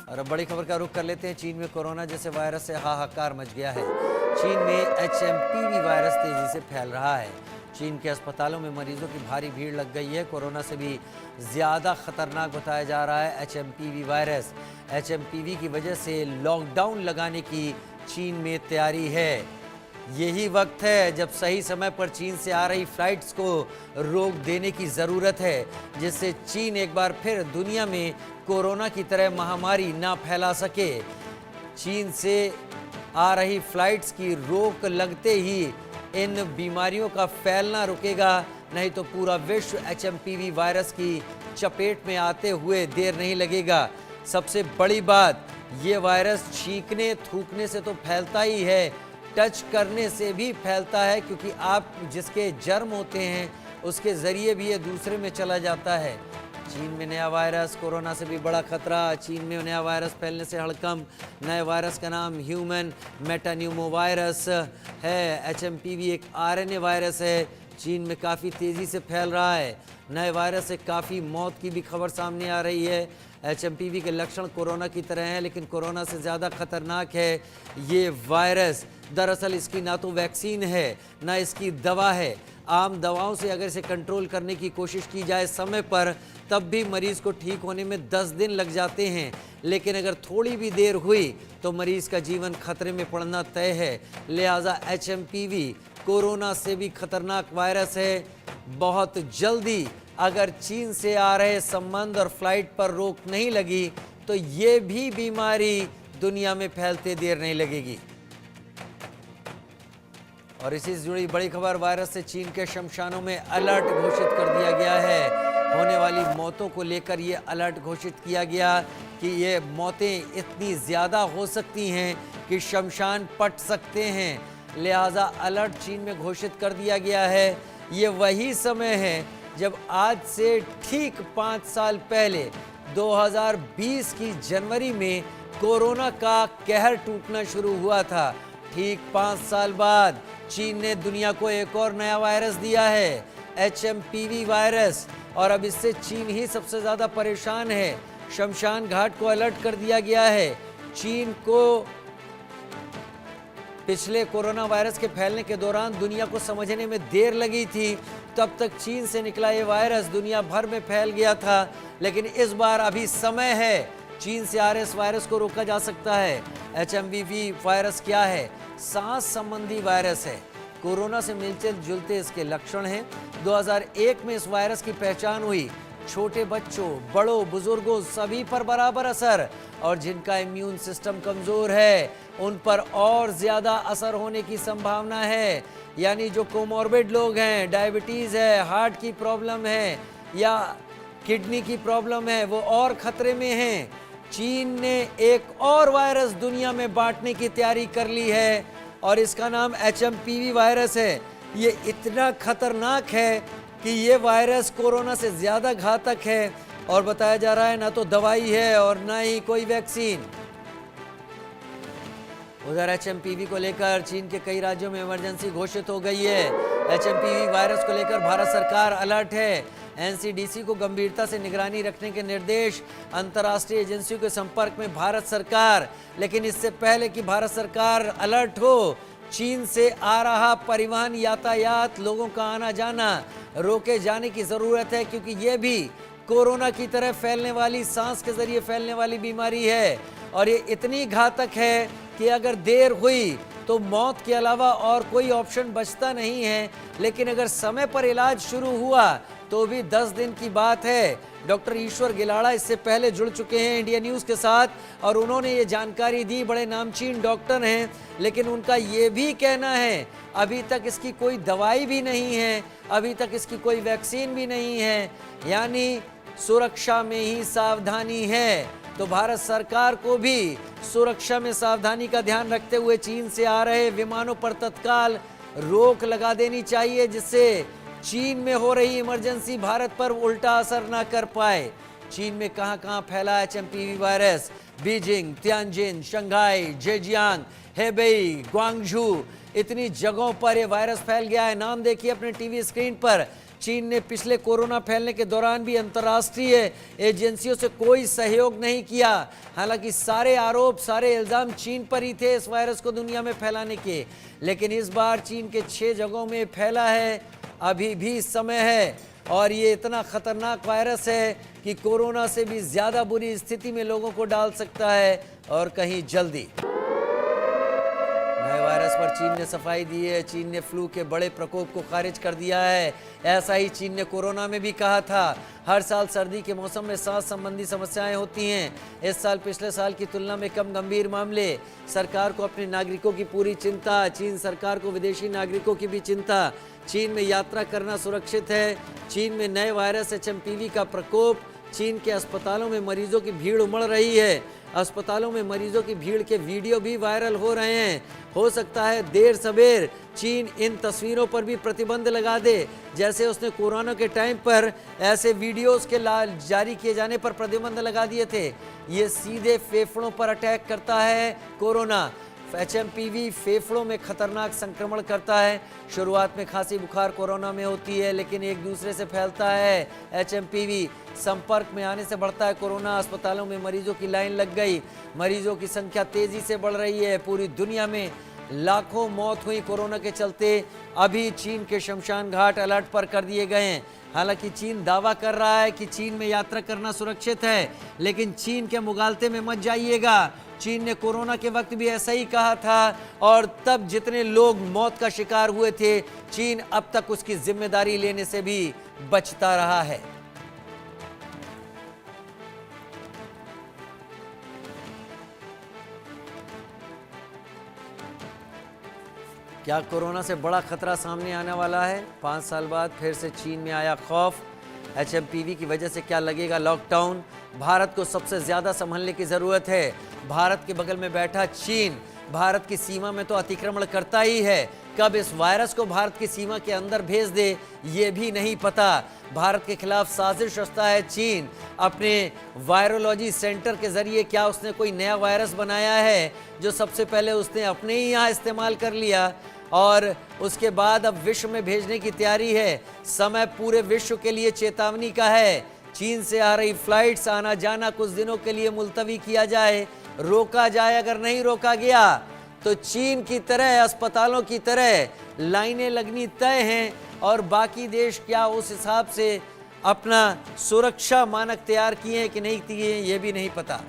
और अब बड़ी खबर का रुख कर लेते हैं। चीन में कोरोना जैसे वायरस से हाहाकार मच गया है। चीन में HMPV वायरस तेजी से फैल रहा है। चीन के अस्पतालों में मरीजों की भारी भीड़ लग गई है। कोरोना से भी ज़्यादा खतरनाक बताया जा रहा है HMPV वायरस। HMPV की वजह से लॉकडाउन लगाने की चीन में तैयारी है। यही वक्त है जब सही समय पर चीन से आ रही फ्लाइट्स को रोक देने की ज़रूरत है, जिससे चीन एक बार फिर दुनिया में कोरोना की तरह महामारी ना फैला सके। चीन से आ रही फ्लाइट्स की रोक लगते ही इन बीमारियों का फैलना रुकेगा, नहीं तो पूरा विश्व HMPV वायरस की चपेट में आते हुए देर नहीं लगेगा। सबसे बड़ी बात, ये वायरस छींकने थूकने से तो फैलता ही है, टच करने से भी फैलता है, क्योंकि आप जिसके जर्म होते हैं उसके ज़रिए भी ये दूसरे में चला जाता है। चीन में नया वायरस, कोरोना से भी बड़ा खतरा। चीन में नया वायरस फैलने से हड़कंप। नए वायरस का नाम ह्यूमन मेटान्यूमोवायरस है। HMPV एक RNA वायरस है, चीन में काफ़ी तेज़ी से फैल रहा है। नए वायरस से काफ़ी मौत की भी खबर सामने आ रही है। HMPV के लक्षण कोरोना की तरह हैं, लेकिन कोरोना से ज़्यादा खतरनाक है ये वायरस। दरअसल इसकी ना तो वैक्सीन है ना इसकी दवा है। आम दवाओं से अगर इसे कंट्रोल करने की कोशिश की जाए समय पर, तब भी मरीज़ को ठीक होने में 10 दिन लग जाते हैं, लेकिन अगर थोड़ी भी देर हुई तो मरीज़ का जीवन खतरे में पड़ना तय है। लिहाजा HMPV कोरोना से भी खतरनाक वायरस है। बहुत जल्दी अगर चीन से आ रहे संबंध और फ्लाइट पर रोक नहीं लगी तो ये भी बीमारी दुनिया में फैलते देर नहीं लगेगी। और इसी से जुड़ी बड़ी खबर, वायरस से चीन के शमशानों में अलर्ट घोषित कर दिया गया है। होने वाली मौतों को लेकर ये अलर्ट घोषित किया गया कि ये मौतें इतनी ज़्यादा हो सकती हैं कि शमशान पट सकते हैं। लिहाजा अलर्ट चीन में घोषित कर दिया गया है। ये वही समय है जब आज से ठीक 5 साल पहले 2020 की जनवरी में कोरोना का कहर टूटना शुरू हुआ था। ठीक 5 साल बाद चीन ने दुनिया को एक और नया वायरस दिया है, HMPV वायरस, और अब इससे चीन ही सबसे ज़्यादा परेशान है। शमशान घाट को अलर्ट कर दिया गया है। चीन को पिछले कोरोना वायरस के फैलने के दौरान दुनिया को समझने में देर लगी थी। तब तक चीन से निकला ये वायरस दुनिया भर में फैल गया था, लेकिन इस बार अभी समय है। चीन से आ रहे इस वायरस को रोका जा सकता है। HMPV वायरस क्या है? सांस संबंधी वायरस है। कोरोना से मिलते जुलते इसके लक्षण हैं। 2001 में इस वायरस की पहचान हुई। छोटे बच्चों, बड़ों, बुजुर्गों सभी पर बराबर असर, और जिनका इम्यून सिस्टम कमज़ोर है उन पर और ज़्यादा असर होने की संभावना है। यानी जो कोमॉर्बिड लोग हैं, डायबिटीज़ है, हार्ट की प्रॉब्लम है या किडनी की प्रॉब्लम है, वो और ख़तरे में हैं। चीन ने एक और वायरस दुनिया में बांटने की तैयारी कर ली है और इसका नाम HMPV वायरस है। ये इतना खतरनाक है कि ये वायरस कोरोना से ज़्यादा घातक है, और बताया जा रहा है ना तो दवाई है और ना ही कोई वैक्सीन। उधर HMPV को लेकर चीन के कई राज्यों में इमरजेंसी घोषित हो गई है। HMPV वायरस को लेकर भारत सरकार अलर्ट है। NCDC को गंभीरता से निगरानी रखने के निर्देश। अंतर्राष्ट्रीय एजेंसियों के संपर्क में भारत सरकार। लेकिन इससे पहले कि भारत सरकार अलर्ट हो, चीन से आ रहा परिवहन यातायात, लोगों का आना जाना रोके जाने की ज़रूरत है, क्योंकि ये भी कोरोना की तरह फैलने वाली, सांस के ज़रिए फैलने वाली बीमारी है। और ये इतनी घातक है कि अगर देर हुई तो मौत के अलावा और कोई ऑप्शन बचता नहीं है। लेकिन अगर समय पर इलाज शुरू हुआ तो भी 10 दिन की बात है। डॉक्टर ईश्वर गिलाड़ा इससे पहले जुड़ चुके हैं इंडिया न्यूज़ के साथ, और उन्होंने ये जानकारी दी। बड़े नामचीन डॉक्टर हैं, लेकिन उनका ये भी कहना है अभी तक इसकी कोई दवाई भी नहीं है, अभी तक इसकी कोई वैक्सीन भी नहीं है, यानी सुरक्षा में ही सावधानी है। तो भारत सरकार को भी सुरक्षा में सावधानी का ध्यान रखते हुए चीन से आ रहे विमानों पर तत्काल रोक लगा देनी चाहिए, जिससे चीन में हो रही इमरजेंसी भारत पर उल्टा असर ना कर पाए। चीन में कहां-कहां फैला HMPV virus? Beijing, Tianjin, Shanghai, Zhejiang, Hebei, Guangzhou, इतनी जगहों पर यह वायरस फैल गया है। नाम देखिए अपने टीवी स्क्रीन पर। चीन ने पिछले कोरोना फैलने के दौरान भी अंतर्राष्ट्रीय एजेंसियों से कोई सहयोग नहीं किया। हालांकि सारे आरोप, सारे इल्जाम चीन पर ही थे इस वायरस को दुनिया में फैलाने के, लेकिन इस बार चीन के 6 जगहों में फैला है। अभी भी समय है और ये इतना खतरनाक वायरस है कि कोरोना से भी ज़्यादा बुरी स्थिति में लोगों को डाल सकता है, और कहीं जल्दी। नए वायरस पर चीन ने सफाई दी है। चीन ने फ्लू के बड़े प्रकोप को खारिज कर दिया है। ऐसा ही चीन ने कोरोना में भी कहा था। हर साल सर्दी के मौसम में सांस संबंधी समस्याएं होती हैं। इस साल पिछले साल की तुलना में कम गंभीर मामले। सरकार को अपने नागरिकों की पूरी चिंता। चीन सरकार को विदेशी नागरिकों की भी चिंता। चीन में यात्रा करना सुरक्षित है। चीन में नए वायरस HMPV का प्रकोप। चीन के अस्पतालों में मरीजों की भीड़ उमड़ रही है। अस्पतालों में मरीजों की भीड़ के वीडियो भी वायरल हो रहे हैं। हो सकता है देर सवेर चीन इन तस्वीरों पर भी प्रतिबंध लगा दे, जैसे उसने कोरोना के टाइम पर ऐसे वीडियोस के जारी किए जाने पर प्रतिबंध लगा दिए थे। ये सीधे फेफड़ों पर अटैक करता है कोरोना। HMPV फेफड़ों में खतरनाक संक्रमण करता है। शुरुआत में खांसी बुखार कोरोना में होती है, लेकिन एक दूसरे से फैलता है। HMPV संपर्क में आने से बढ़ता है कोरोना। अस्पतालों में मरीजों की लाइन लग गई। मरीजों की संख्या तेजी से बढ़ रही है। पूरी दुनिया में लाखों मौत हुई कोरोना के चलते। अभी चीन के शमशान घाट अलर्ट पर कर दिए गए हैं। हालांकि चीन दावा कर रहा है कि चीन में यात्रा करना सुरक्षित है, लेकिन चीन के मुगालते में मत जाइएगा। चीन ने कोरोना के वक्त भी ऐसा ही कहा था, और तब जितने लोग मौत का शिकार हुए थे, चीन अब तक उसकी जिम्मेदारी लेने से भी बचता रहा है। क्या कोरोना से बड़ा खतरा सामने आने वाला है? 5 साल बाद फिर से चीन में आया खौफ। HMPV की वजह से क्या लगेगा लॉकडाउन? भारत को सबसे ज़्यादा संभलने की ज़रूरत है। भारत के बगल में बैठा चीन भारत की सीमा में तो अतिक्रमण करता ही है। कब इस वायरस को भारत की सीमा के अंदर भेज दे, ये भी नहीं पता। भारत के खिलाफ साजिश रचता है चीन। अपने वायरोलॉजी सेंटर के जरिए क्या उसने कोई नया वायरस बनाया है, जो सबसे पहले उसने अपने ही यहाँ इस्तेमाल कर लिया, और उसके बाद अब विश्व में भेजने की तैयारी है। समय पूरे विश्व के लिए चेतावनी का है। चीन से आ रही फ्लाइट्स आना जाना कुछ दिनों के लिए मुलतवी किया जाए, रोका जाए। अगर नहीं रोका गया तो चीन की तरह, अस्पतालों की तरह लाइनें लगनी तय हैं, और बाकी देश क्या उस हिसाब से अपना सुरक्षा मानक तैयार किए हैं कि नहीं किए, ये भी नहीं पता।